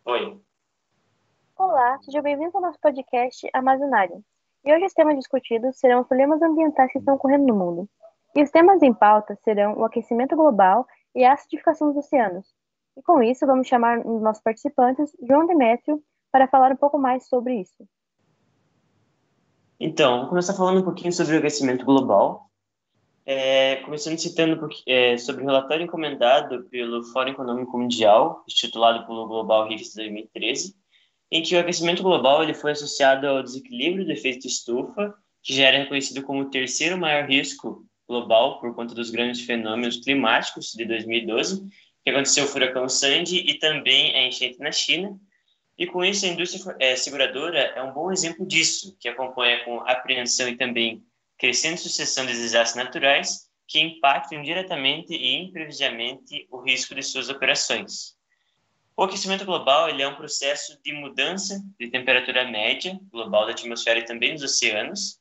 Oi. Olá, seja bem-vindo ao nosso podcast Amazonário. E hoje os temas discutidos serão os problemas ambientais que estão ocorrendo no mundo. E os temas em pauta serão o aquecimento global e a acidificação dos oceanos. E com isso, vamos chamar os nossos participantes, João Demétrio, para falar um pouco mais sobre isso. Então, vou começar falando um pouquinho sobre o aquecimento global. Começando citando sobre o relatório encomendado pelo Fórum Econômico Mundial, intitulado pelo Global Rift 2013, em que o aquecimento global ele foi associado ao desequilíbrio do efeito estufa, que já era reconhecido como o terceiro maior risco global por conta dos grandes fenômenos climáticos de 2012, que aconteceu o furacão Sandy e também a enchente na China. E com isso, a indústria seguradora é um bom exemplo disso, que acompanha com apreensão e também crescente sucessão de desastres naturais que impactam diretamente e imprevisivelmente o risco de suas operações. O aquecimento global ele é um processo de mudança de temperatura média global da atmosfera e também dos oceanos,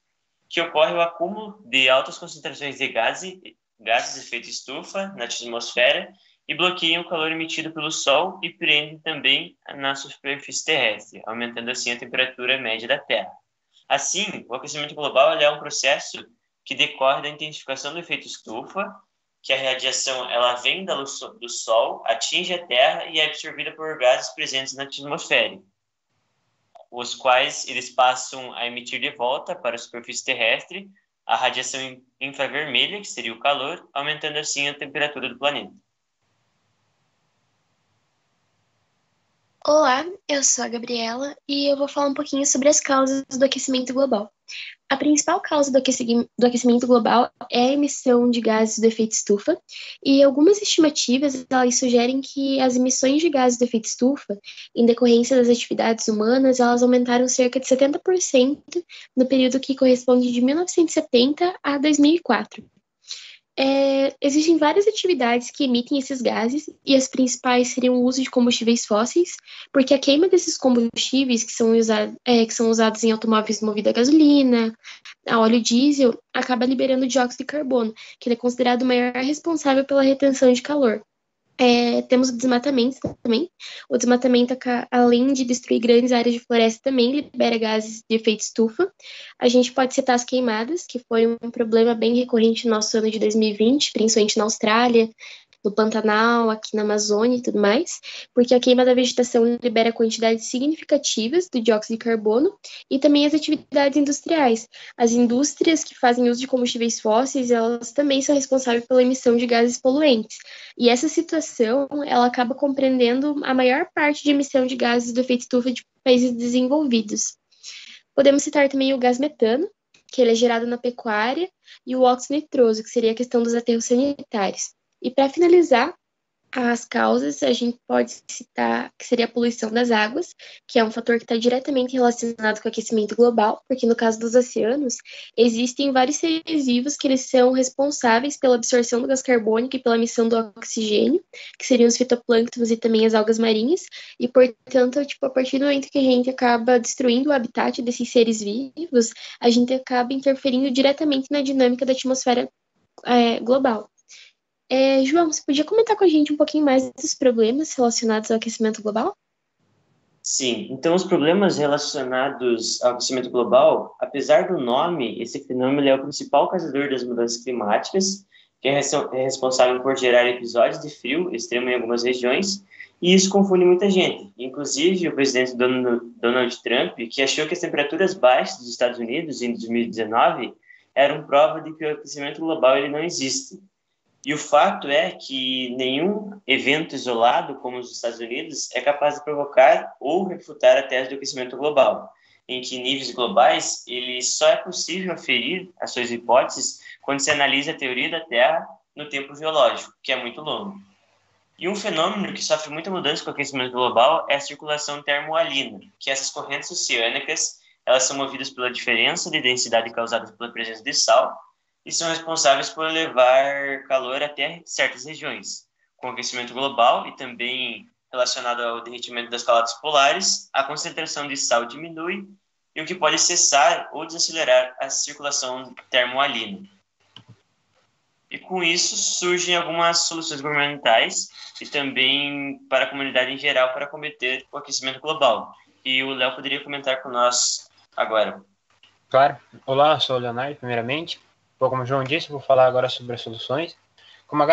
que ocorre o acúmulo de altas concentrações de gases de efeito estufa na atmosfera e bloqueiam o calor emitido pelo Sol e prendem também na superfície terrestre, aumentando assim a temperatura média da Terra. Assim, o aquecimento global é um processo que decorre da intensificação do efeito estufa, que a radiação ela vem da luz do Sol, atinge a Terra e é absorvida por gases presentes na atmosfera, os quais eles passam a emitir de volta para a superfície terrestre a radiação infravermelha, que seria o calor, aumentando assim a temperatura do planeta. Olá, eu sou a Gabriela e eu vou falar um pouquinho sobre as causas do aquecimento global. A principal causa do aquecimento global é a emissão de gases do efeito estufa, e algumas estimativas elas sugerem que as emissões de gases do efeito estufa, em decorrência das atividades humanas, elas aumentaram cerca de 70% no período que corresponde de 1970 a 2004. Existem várias atividades que emitem esses gases, e as principais seriam o uso de combustíveis fósseis, porque a queima desses combustíveis que são usados em automóveis movidos a gasolina, a óleo diesel, acaba liberando dióxido de carbono, que ele é considerado o maior responsável pela retenção de calor. Temos o desmatamento também. O desmatamento, além de destruir grandes áreas de floresta, também libera gases de efeito estufa. A gente pode citar as queimadas, que foi um problema bem recorrente no nosso ano de 2020, principalmente na Austrália, no Pantanal, aqui na Amazônia e tudo mais, porque a queima da vegetação libera quantidades significativas do dióxido de carbono e também as atividades industriais. As indústrias que fazem uso de combustíveis fósseis, elas também são responsáveis pela emissão de gases poluentes. E essa situação, ela acaba compreendendo a maior parte de emissão de gases do efeito estufa de países desenvolvidos. Podemos citar também o gás metano, que ele é gerado na pecuária, e o óxido nitroso, que seria a questão dos aterros sanitários. E para finalizar, as causas, a gente pode citar que seria a poluição das águas, que é um fator que está diretamente relacionado com o aquecimento global, porque no caso dos oceanos, existem vários seres vivos que eles são responsáveis pela absorção do gás carbônico e pela emissão do oxigênio, que seriam os fitoplânctons e também as algas marinhas, e portanto, a partir do momento que a gente acaba destruindo o habitat desses seres vivos, a gente acaba interferindo diretamente na dinâmica da atmosfera global. João, você podia comentar com a gente um pouquinho mais dos problemas relacionados ao aquecimento global? Sim, então os problemas relacionados ao aquecimento global, apesar do nome, esse fenômeno é o principal causador das mudanças climáticas, que é responsável por gerar episódios de frio extremo em algumas regiões, e isso confunde muita gente, inclusive o presidente Donald Trump, que achou que as temperaturas baixas dos Estados Unidos em 2019 eram prova de que o aquecimento global ele não existe. E o fato é que nenhum evento isolado, como os Estados Unidos, é capaz de provocar ou refutar a tese do aquecimento global, em que níveis globais ele só é possível aferir as suas hipóteses quando se analisa a teoria da Terra no tempo geológico, que é muito longo. E um fenômeno que sofre muita mudança com o aquecimento global é a circulação termoalina, que essas correntes oceânicas elas são movidas pela diferença de densidade causada pela presença de sal e são responsáveis por levar calor até certas regiões. Com o aquecimento global e também relacionado ao derretimento das calotas polares, a concentração de sal diminui e o que pode cessar ou desacelerar a circulação termoalina. E com isso surgem algumas soluções governamentais e também para a comunidade em geral para combater o aquecimento global. E o Léo poderia comentar com nós agora. Claro. Olá, sou o Leonardo, primeiramente. Bom, como o João disse, vou falar agora sobre as soluções. Como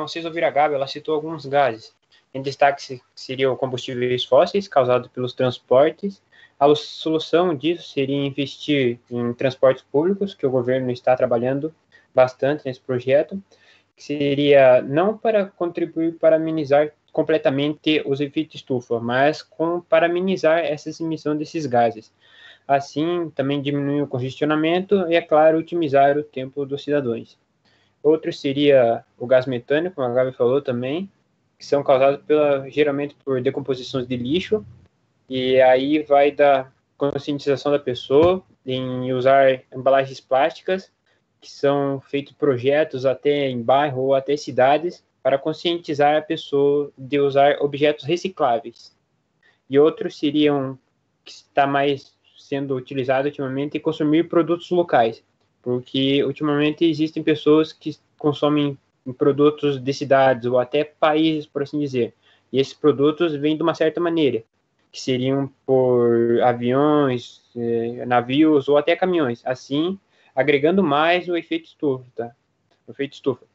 vocês ouviram a Gabi, ela citou alguns gases. Em destaque seriam combustíveis fósseis causados pelos transportes. A solução disso seria investir em transportes públicos, que o governo está trabalhando bastante nesse projeto, que seria não para contribuir para amenizar completamente os efeitos estufa, mas para amenizar essa emissão desses gases. Assim, também diminuir o congestionamento e, é claro, otimizar o tempo dos cidadãos. Outro seria o gás metano, como a Gabi falou também, que são causados geralmente por decomposições de lixo, e aí vai da conscientização da pessoa em usar embalagens plásticas, que são feitos projetos até em bairro ou até cidades, para conscientizar a pessoa de usar objetos recicláveis. E outros seriam, que está mais sendo utilizado ultimamente, consumir produtos locais, porque ultimamente existem pessoas que consomem produtos de cidades ou até países, por assim dizer, e esses produtos vêm de uma certa maneira, que seriam por aviões, navios ou até caminhões, assim agregando mais o efeito estufa, tá? O efeito estufa.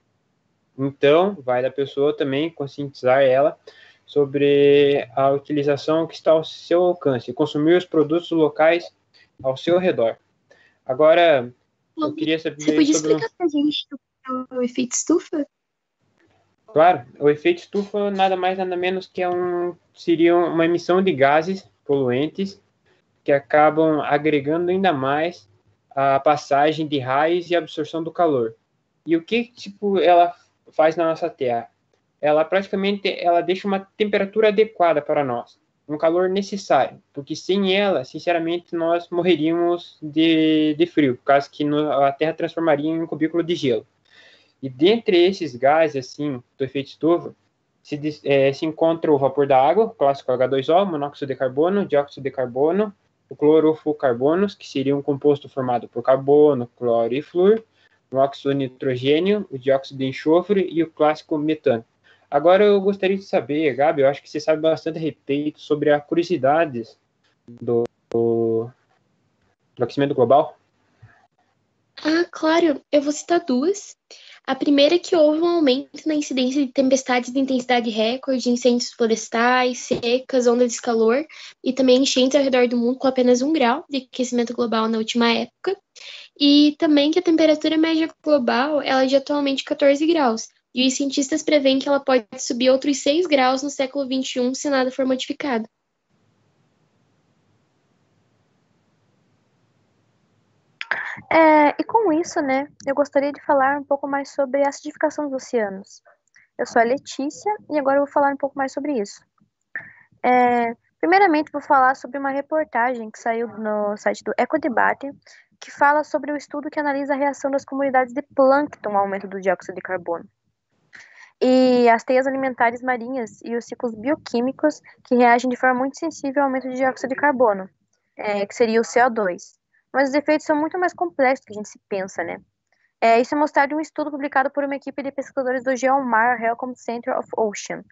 Então, vai da pessoa também conscientizar ela sobre a utilização que está ao seu alcance, consumir os produtos locais ao seu redor. Agora, eu queria saber Você podia sobre... explicar pra gente o efeito estufa? Claro, o efeito estufa nada mais nada menos que seria uma emissão de gases poluentes que acabam agregando ainda mais a passagem de raios e absorção do calor. E o que ela faz na nossa Terra? Ela deixa uma temperatura adequada para nós, um calor necessário, porque sem ela, sinceramente, nós morreríamos de frio, por causa que a Terra transformaria em um cubículo de gelo. E dentre esses gases, assim, do efeito estufa, se encontra o vapor da água, o clássico H2O, monóxido de carbono, dióxido de carbono, o clorofluorcarbonos, que seria um composto formado por carbono, cloro e flúor, o óxido de nitrogênio, o dióxido de enxofre e o clássico metano. Agora eu gostaria de saber, Gabi, eu acho que você sabe bastante a respeito sobre as curiosidades do aquecimento global. Ah, claro, eu vou citar duas. A primeira é que houve um aumento na incidência de tempestades de intensidade recorde, incêndios florestais, secas, ondas de calor e também enchentes ao redor do mundo com apenas 1 grau de aquecimento global na última época. E também que a temperatura média global ela é de atualmente 14 graus. E os cientistas preveem que ela pode subir outros 6 graus no século XXI se nada for modificado. E com isso, né, eu gostaria de falar um pouco mais sobre a acidificação dos oceanos. Eu sou a Letícia e agora eu vou falar um pouco mais sobre isso. Primeiramente, vou falar sobre uma reportagem que saiu no site do Ecodebate, que fala sobre o estudo que analisa a reação das comunidades de plâncton ao aumento do dióxido de carbono. E as teias alimentares marinhas e os ciclos bioquímicos que reagem de forma muito sensível ao aumento de dióxido de carbono, que seria o CO2. Mas os efeitos são muito mais complexos do que a gente se pensa, né? Isso é mostrado em um estudo publicado por uma equipe de pesquisadores do GeoMar Helcom Center of Ocean,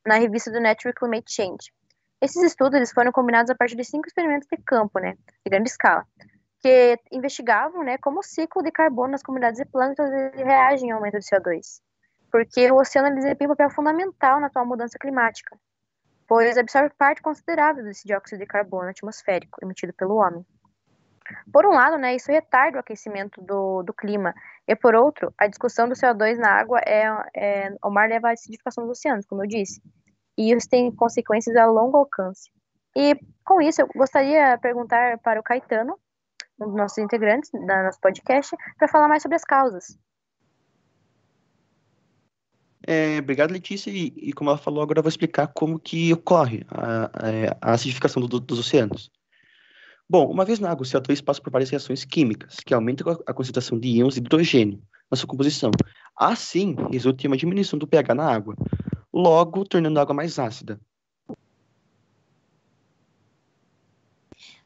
na revista do Nature Climate Change. Esses estudos eles foram combinados a partir de 5 experimentos de campo, né, de grande escala, que investigavam, né, como o ciclo de carbono nas comunidades de plâncton reagem ao aumento do CO2. Porque o oceano desempenha um papel fundamental na atual mudança climática, pois absorve parte considerável desse dióxido de carbono atmosférico emitido pelo homem. Por um lado, né, isso retarda o aquecimento do clima, e por outro, a discussão do CO2 na água o mar leva à acidificação dos oceanos, como eu disse, e isso tem consequências a longo alcance. E com isso, eu gostaria de perguntar para o Caetano, um dos nossos integrantes da nosso podcast, para falar mais sobre as causas. Obrigado, Letícia, e como ela falou, agora eu vou explicar como que ocorre a acidificação dos oceanos. Bom, uma vez na água, o CO2 passa por várias reações químicas, que aumentam a concentração de íons de hidrogênio na sua composição. Assim, resulta em uma diminuição do pH na água, logo tornando a água mais ácida.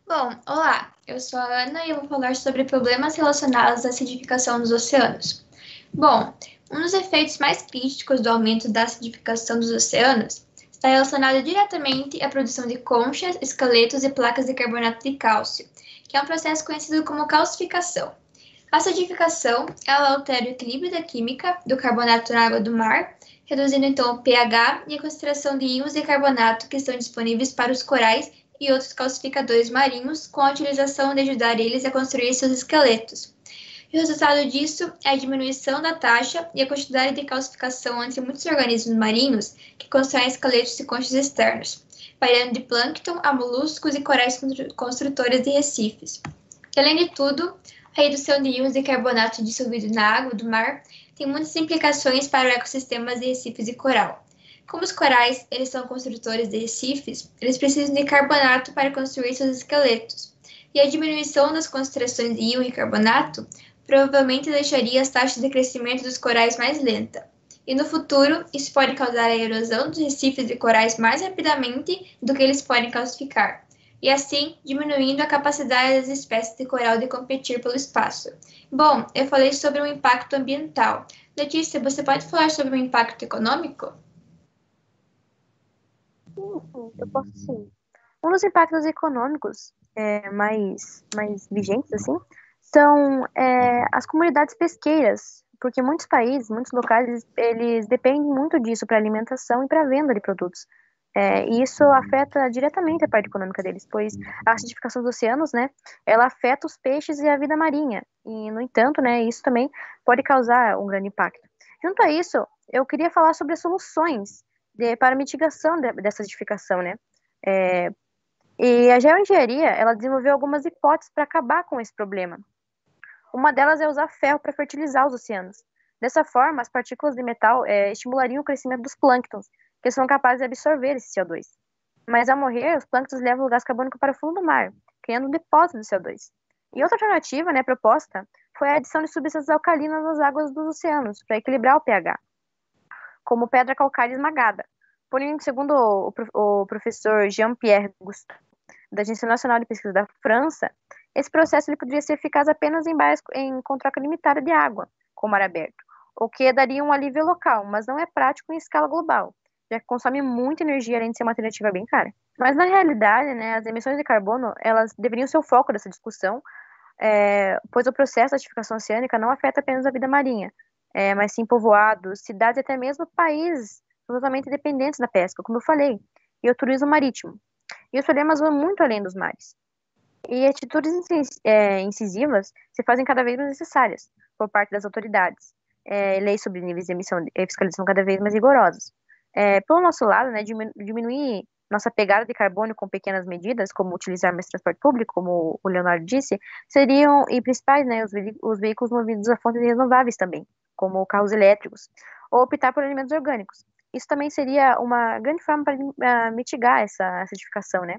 Bom, olá, eu sou a Ana e eu vou falar sobre problemas relacionados à acidificação dos oceanos. Bom, Um dos efeitos mais críticos do aumento da acidificação dos oceanos está relacionado diretamente à produção de conchas, esqueletos e placas de carbonato de cálcio, que é um processo conhecido como calcificação. A acidificação, ela altera o equilíbrio da química do carbonato na água do mar, reduzindo então o pH e a concentração de íons de carbonato que estão disponíveis para os corais e outros calcificadores marinhos, com a utilização de ajudar eles a construir seus esqueletos. E o resultado disso é a diminuição da taxa e a quantidade de calcificação entre muitos organismos marinhos que constroem esqueletos e conchas externos, variando de plâncton a moluscos e corais construtores de recifes. E, além de tudo, a redução de íons de carbonato dissolvido na água do mar tem muitas implicações para ecossistemas de recifes e coral. Como os corais eles são construtores de recifes, eles precisam de carbonato para construir seus esqueletos. E a diminuição das concentrações de íon e carbonato provavelmente deixaria as taxas de crescimento dos corais mais lenta. E no futuro, isso pode causar a erosão dos recifes de corais mais rapidamente do que eles podem calcificar, e assim diminuindo a capacidade das espécies de coral de competir pelo espaço. Bom, eu falei sobre o impacto ambiental. Letícia, você pode falar sobre o impacto econômico? Sim, eu posso sim. Um dos impactos econômicos mais vigentes, assim, são as comunidades pesqueiras, porque muitos países, muitos locais, eles dependem muito disso para alimentação e para venda de produtos. E isso afeta diretamente a parte econômica deles, pois a acidificação dos oceanos, né, ela afeta os peixes e a vida marinha. E, no entanto, né, isso também pode causar um grande impacto. Junto a isso, eu queria falar sobre as soluções para mitigação dessa acidificação, né? E a geoengenharia, ela desenvolveu algumas hipóteses para acabar com esse problema. Uma delas é usar ferro para fertilizar os oceanos. Dessa forma, as partículas de metal estimulariam o crescimento dos plânctons, que são capazes de absorver esse CO2. Mas ao morrer, os plânctons levam o gás carbônico para o fundo do mar, criando um depósito de CO2. E outra alternativa, né, proposta, foi a adição de substâncias alcalinas nas águas dos oceanos, para equilibrar o pH, como pedra calcária esmagada. Porém, segundo o professor Jean-Pierre Gustot, da Agência Nacional de Pesquisa da França, esse processo ele poderia ser eficaz apenas com troca limitada de água, com o mar aberto, o que daria um alívio local, mas não é prático em escala global, já que consome muita energia, além de ser uma alternativa bem cara. Mas, na realidade, né, as emissões de carbono, elas deveriam ser o foco dessa discussão, pois o processo de acidificação oceânica não afeta apenas a vida marinha, mas sim povoados, cidades e até mesmo países totalmente dependentes da pesca, como eu falei, e o turismo marítimo. E os problemas vão muito além dos mares. E atitudes incisivas se fazem cada vez mais necessárias por parte das autoridades. Leis sobre níveis de emissão e fiscalização cada vez mais rigorosas. Pelo nosso lado, né, diminuir nossa pegada de carbono com pequenas medidas, como utilizar mais transporte público, como o Leonardo disse, seriam, e principais, né, os veículos movidos a fontes renováveis também, como carros elétricos, ou optar por alimentos orgânicos. Isso também seria uma grande forma para mitigar essa acidificação, né?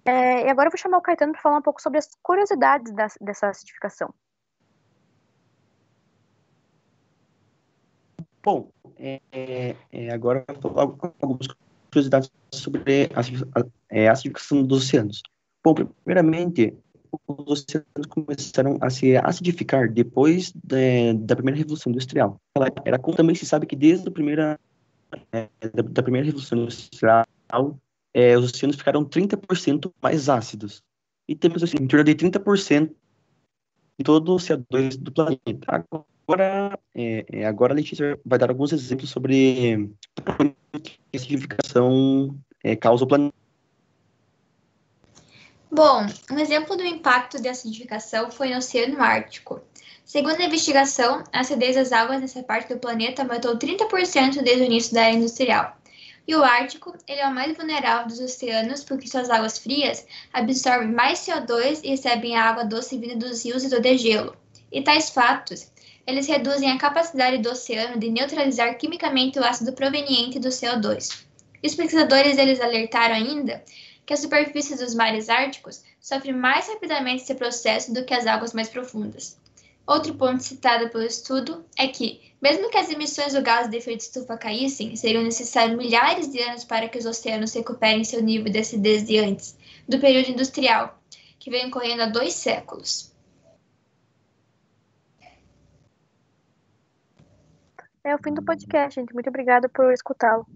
E agora eu vou chamar o Caetano para falar um pouco sobre as curiosidades dessa acidificação. Bom, agora eu vou falar algumas curiosidades sobre a acidificação dos oceanos. Bom, primeiramente, os oceanos começaram a se acidificar depois da primeira Revolução Industrial. Como também se sabe que desde da primeira Revolução Industrial, os oceanos ficaram 30% mais ácidos. E temos assim, em torno de 30% de todo o CO2 do planeta. Agora a Letícia vai dar alguns exemplos sobre a acidificação causa o planeta. Bom, um exemplo do impacto da acidificação foi no Oceano Ártico. Segundo a investigação, a acidez das águas nessa parte do planeta aumentou 30% desde o início da era industrial. E o Ártico, ele é o mais vulnerável dos oceanos porque suas águas frias absorvem mais CO2 e recebem a água doce vinda dos rios e do degelo. E tais fatos, eles reduzem a capacidade do oceano de neutralizar quimicamente o ácido proveniente do CO2. E os pesquisadores, eles alertaram ainda que a superfície dos mares árticos sofre mais rapidamente esse processo do que as águas mais profundas. Outro ponto citado pelo estudo é que, mesmo que as emissões do gás de efeito estufa caíssem, seriam necessários milhares de anos para que os oceanos recuperem seu nível de acidez de antes, do período industrial, que vem ocorrendo há 2 séculos. É o fim do podcast, gente. Muito obrigada por escutá-lo.